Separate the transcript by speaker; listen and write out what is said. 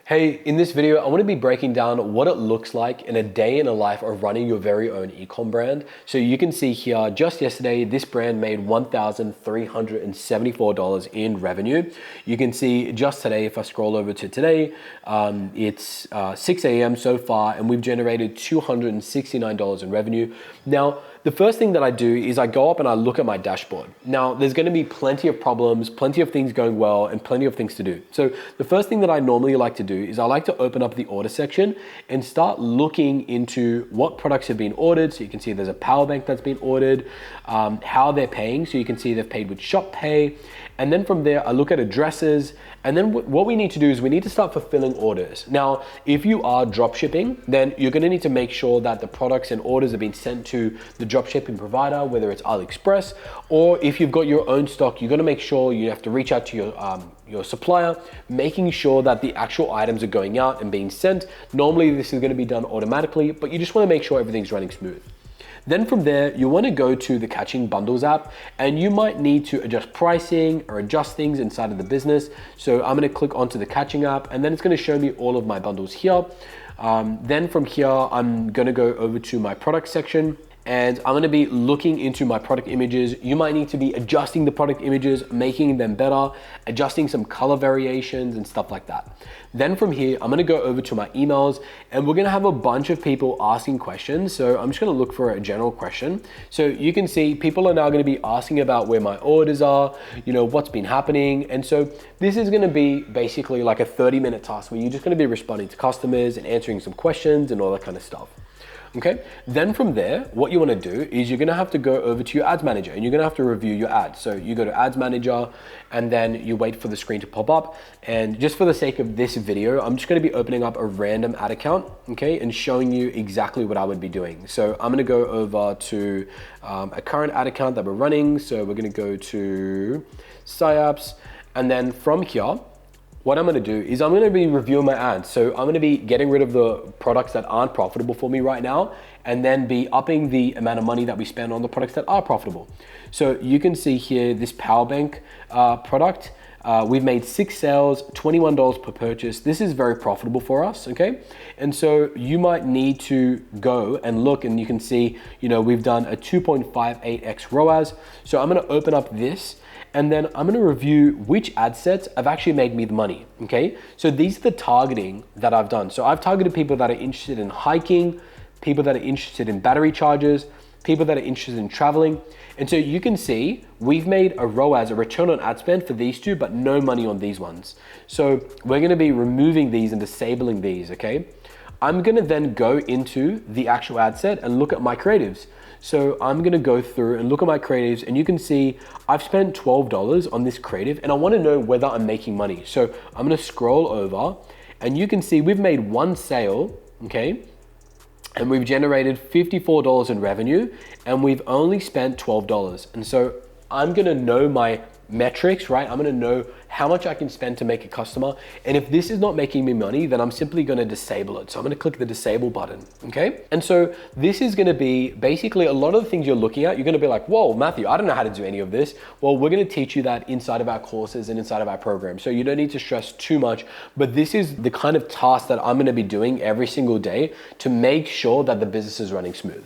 Speaker 1: Hey, in this video, I want to be breaking down what it looks like in a day in the life of running your very own ecom brand. So you can see here, just yesterday, this brand made $1,374 in revenue. You can see just today, if I scroll over to today, it's 6 a.m. so far, and we've generated $269 in revenue. Now, the first thing that I do is I go up and I look at my dashboard. Now, there's going to be plenty of problems, plenty of things going well, and plenty of things to do. So the first thing that I normally like to do is I like to open up the order section and start looking into what products have been ordered. So you can see there's a power bank that's been ordered, how they're paying. So you can see they've paid with Shop Pay. And then from there, I look at addresses. And then what we need to do is we need to start fulfilling orders. Now, if you are drop shipping, then you're gonna need to make sure that the products and orders are being sent to the drop shipping provider, whether it's AliExpress, or if you've got your own stock, you're gonna make sure you have to reach out to your supplier, making sure that the actual items are going out and being sent. Normally, this is gonna be done automatically, but you just wanna make sure everything's running smooth. Then from there, you want to go to the Catching Bundles app, and you might need to adjust pricing or adjust things inside of the business. So I'm going to click onto the Catching app, and then it's going to show me all of my bundles here. Then from here, I'm going to go over to my product section, and I'm gonna be looking into my product images. You might need to be adjusting the product images, making them better, adjusting some color variations and stuff like that. Then from here, I'm gonna go over to my emails, and we're gonna have a bunch of people asking questions. So I'm just gonna look for a general question. So you can see people are now gonna be asking about where my orders are, what's been happening. And so this is gonna be basically like a 30-minute task where you're just gonna be responding to customers and answering some questions and all that kind of stuff. Okay, then from there, what you want to do is you're going to have to go over to your ads manager, and you're going to have to review your ads. So you go to ads manager, and then you wait for the screen to pop up. And just for the sake of this video, I'm just going to be opening up a random ad account, okay, and showing you exactly what I would be doing. So I'm going to go over to a current ad account that we're running. So we're going to go to SciApps, and then from here, what I'm gonna do is I'm gonna be reviewing my ads. So I'm gonna be getting rid of the products that aren't profitable for me right now, and then be upping the amount of money that we spend on the products that are profitable. So you can see here, this power bank product, we've made 6 sales, $21 per purchase. This is very profitable for us, okay? And so you might need to go and look, and you can see, we've done a 2.58x ROAS. So I'm gonna open up this, and then I'm gonna review which ad sets have actually made me the money, okay? So these are the targeting that I've done. So I've targeted people that are interested in hiking, people that are interested in battery chargers, people that are interested in traveling. And so you can see we've made a ROAS, a return on ad spend for these two, but no money on these ones. So we're gonna be removing these and disabling these, okay? I'm gonna then go into the actual ad set and look at my creatives. So I'm gonna go through and look at my creatives, and you can see I've spent $12 on this creative, and I wanna know whether I'm making money. So I'm gonna scroll over, and you can see we've made 1 sale, okay? And we've generated $54 in revenue, and we've only spent $12. And so I'm gonna know my metrics, right? I'm gonna know how much I can spend to make a customer. And if this is not making me money, then I'm simply gonna disable it. So I'm gonna click the disable button, okay? And so this is gonna be basically a lot of the things you're looking at. You're gonna be like, whoa, Matthew, I don't know how to do any of this. Well, we're gonna teach you that inside of our courses and inside of our program. So you don't need to stress too much, but this is the kind of task that I'm gonna be doing every single day to make sure that the business is running smooth.